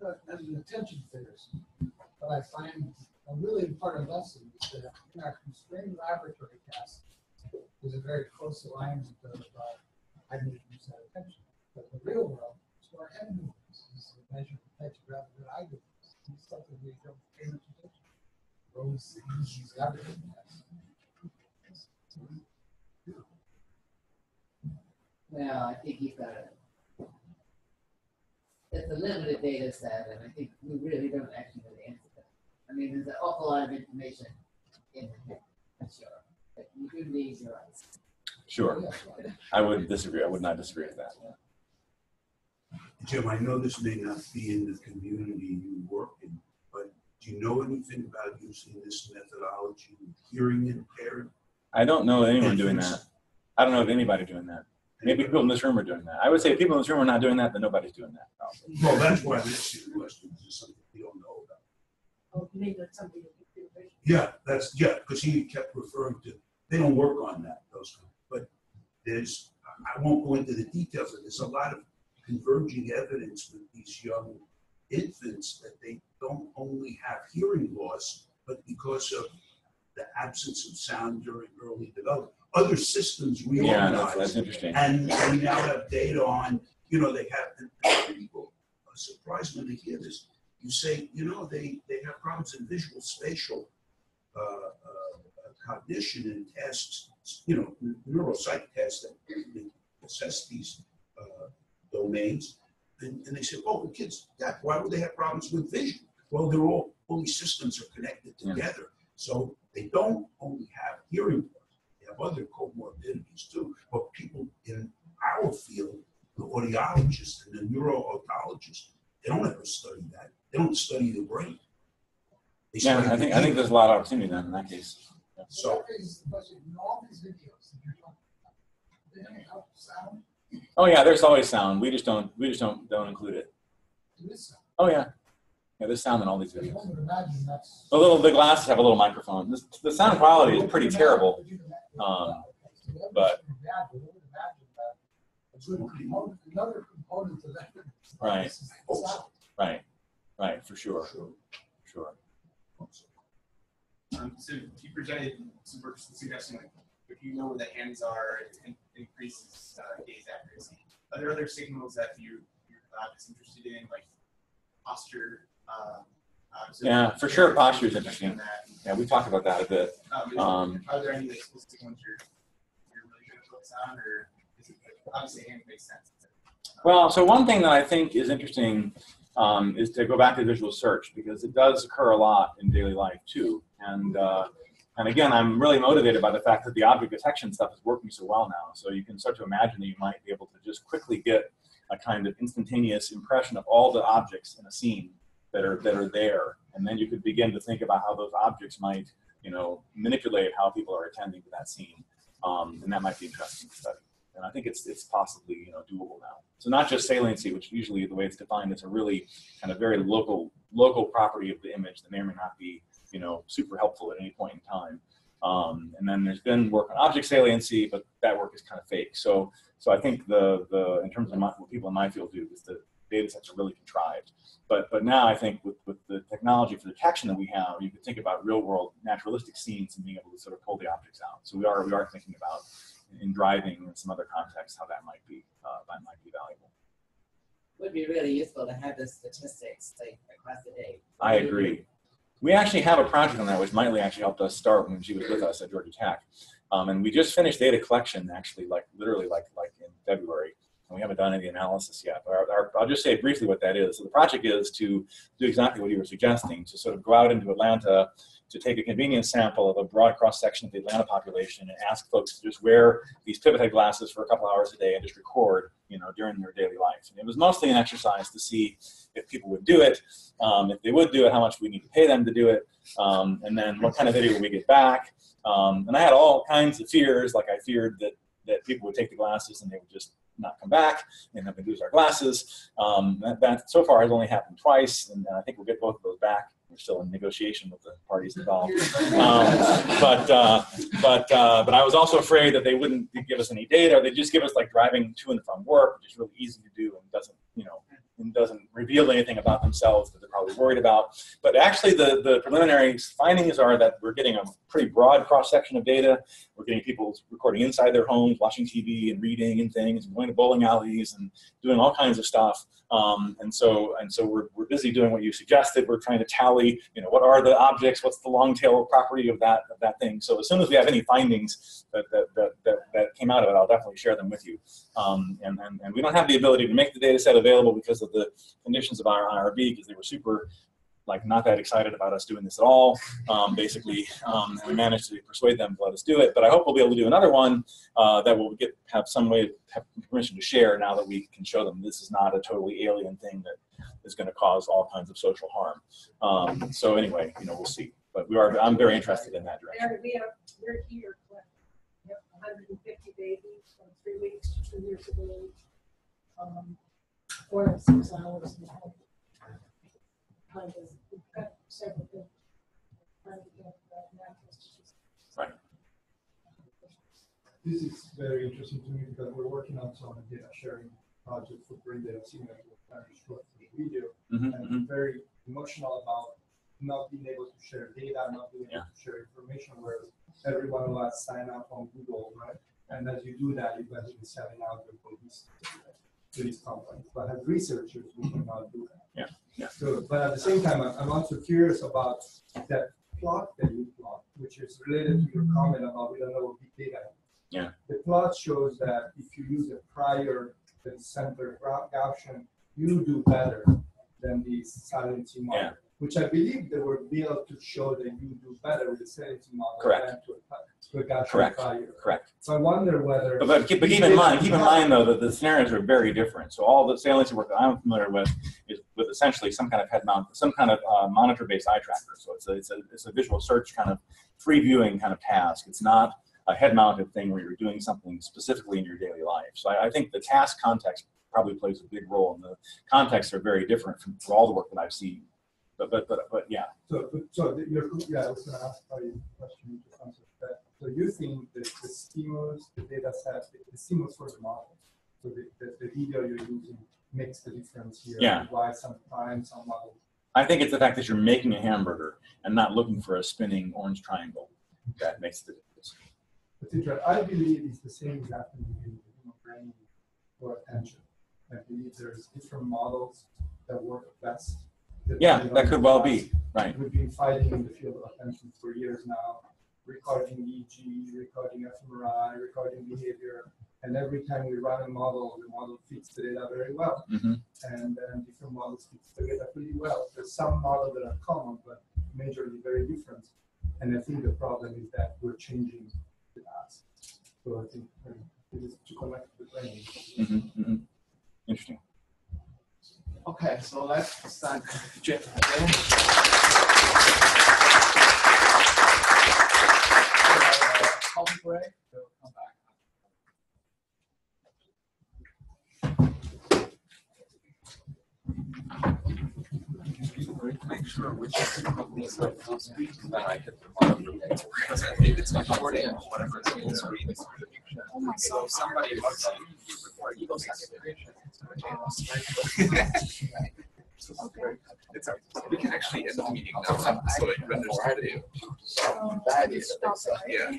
As an attention theorist, what I find a really important lesson is that in our constrained laboratory tasks, there's a very close alignment of I need to use that attention. But in the real world, it's where enemy is the measure of attention rather than I do. It's something we don't pay much attention. Those easy laboratory tasks. Well, I think you've got it's a limited data set, and I think we really don't actually know the answer to that. I mean, there's an awful lot of information in here, for sure. But you do need your eyes. Sure. I would disagree. I would not disagree with that. Jim, I know this may not be in the community you work in, but do you know anything about using this methodology with hearing impaired? I don't know anyone doing that. I don't know of anybody doing that. Maybe people in this room are doing that. I would say if people in this room are not doing that, then nobody's doing that. Probably. Well, that's why I'm asking the question. Is this something you don't know about? Oh, you mean that's something that you do? Yeah, because he kept referring to, they don't work on that, those kind. But there's, I won't go into the details of this, a lot of converging evidence with these young infants that they don't only have hearing loss, but because of the absence of sound during early development. Other systems reorganize. Yeah, that's interesting. And we now have data on, they have, people are surprised when they hear this. You say, they have problems in visual spatial cognition and tests, neuropsych tests that assess these domains. And they say, oh, the kids, Dad, why would they have problems with vision? Well, all these systems are connected together. So they don't only have hearing loss, they have other comorbidities too. But people in our field, the audiologists and the neuro-otologists, they don't ever study that. They don't study the brain. Yeah, I think there's a lot of opportunity then in that case. Yeah. So in all these videos that you're talking about, do they help sound? Oh yeah, there's always sound. We just don't include it. There is sound. Oh yeah. Yeah, there's sound in all these videos. One would imagine that's The glasses have a little microphone. The sound quality is pretty terrible. But another component to that. Right. Right, for sure. So you presented some work suggesting like if you know where the hands are, it increases gaze accuracy. Are there other signals that your lab is interested in, like posture? Yeah, for sure, posture is interesting. Yeah, we talked about that a bit. Are there any specific ones you're really going to focus on, or is it obviously hand makes sense? Well, so one thing that I think is interesting is to go back to visual search, because it does occur a lot in daily life too. And again, I'm really motivated by the fact that the object detection stuff is working so well now. So you can start to imagine that you might be able to just quickly get a kind of instantaneous impression of all the objects in a scene that are there, and then you could begin to think about how those objects might, manipulate how people are attending to that scene, and that might be interesting to study. And I think it's possibly doable now. So not just saliency, which usually the way it's defined is a really kind of very local property of the image that may or may not be super helpful at any point in time. And then there's been work on object saliency, but that work is kind of fake. So I think the in terms of what people in my field do is the data sets are really contrived. But now I think with the technology for detection that we have, you can think about real world naturalistic scenes and being able to sort of pull the objects out. So we are thinking about in driving and some other contexts how that might be valuable. Would be really useful to have the statistics like across the day. I agree. We actually have a project on that, which Miley actually helped us start when she was with us at Georgia Tech. And we just finished data collection, actually, literally in February. and we haven't done any analysis yet. But I'll just say briefly what that is. So the project is to do exactly what you were suggesting, to sort of go out into Atlanta, to take a convenience sample of a broad cross-section of the Atlanta population and ask folks to just wear these pivot head glasses for a couple hours a day and just record, during their daily life. And it was mostly an exercise to see if people would do it, if they would do it, how much we need to pay them to do it, and then what kind of video we get back. And I had all kinds of fears, like I feared that people would take the glasses and they would just not come back and then we lose our glasses. That so far has only happened twice, and I think we'll get both of those back. We're still in negotiation with the parties involved. But I was also afraid that they wouldn't give us any data. They'd just give us like driving to and from work, which is really easy to do and doesn't reveal anything about themselves that they're probably worried about. But actually the preliminary findings are that we're getting a pretty broad cross-section of data. We're getting people recording inside their homes, watching TV and reading and things, and going to bowling alleys and doing all kinds of stuff. And so we're busy doing what you suggested. We're trying to tally, what are the objects, what's the long tail property of that thing. So as soon as we have any findings that came out of it, I'll definitely share them with you. And we don't have the ability to make the data set available because of the conditions of our IRB, because they were super, not that excited about us doing this at all, basically. And we managed to persuade them to let us do it. But I hope we'll be able to do another one that will have some way to have permission to share now that we can show them this is not a totally alien thing that is going to cause all kinds of social harm. So anyway, we'll see. But I'm very interested in that direction. We're here. We have 150 babies from 3 weeks to 2 years of age. 4 to 6 hours in the home. We've got several things. Right. This is very interesting to me because we're working on some data sharing project for brain data similar to what Andrew showed for the video. And I'm very emotional about not being able to share data, not being able to share information, where every one of us sign up on Google, right? And as you do that, you guys will be selling out your police to these companies. But as researchers, we cannot do that. Yeah. So, but at the same time, I'm also curious about that plot that you plot, which is related to your comment about we don't know what big data is. Yeah. The plot shows that if you use a prior and center Gaussian, you do better than the silencing model, which I believe they were built to show that you do better with the silencing model than to a Gaussian prior. Correct. So I wonder whether. But keep in mind though that the scenarios are very different. So all the saliency work that I'm familiar with is with essentially some kind of head mount, some kind of monitor-based eye tracker. So it's a visual search kind of free viewing kind of task. It's not a head-mounted thing where you're doing something specifically in your daily life. So I think the task context probably plays a big role, and the contexts are very different from all the work that I've seen. But yeah. I was going to ask you a question you just answered that. So you think that the stimulus, the data set, the stimulus for the model, so the video you're using makes the difference here? Yeah. Why sometimes some models? I think it's the fact that you're making a hamburger and not looking for a spinning orange triangle that makes the difference. That's interesting. I believe it's the same exactly in the human brain for attention. I believe there's different models that work best. That could well be, right. We've been fighting in the field of attention for years now, recording EEG, recording fMRI, recording behavior, and every time we run a model, the model fits the data very well. And then different models fit the data pretty well. There's some models that are common, but majorly very different. And I think the problem is that we're changing the task. So I think it is to connect the brain. Interesting. Okay, so let's thank Jim again. Coffee break. We'll come back. Make sure which companies are full screen, then I hit the button because I think it's recording whatever is full screen. So somebody looks at you before you go It's we can actually end the meeting now, so it renders the video. That is, yeah.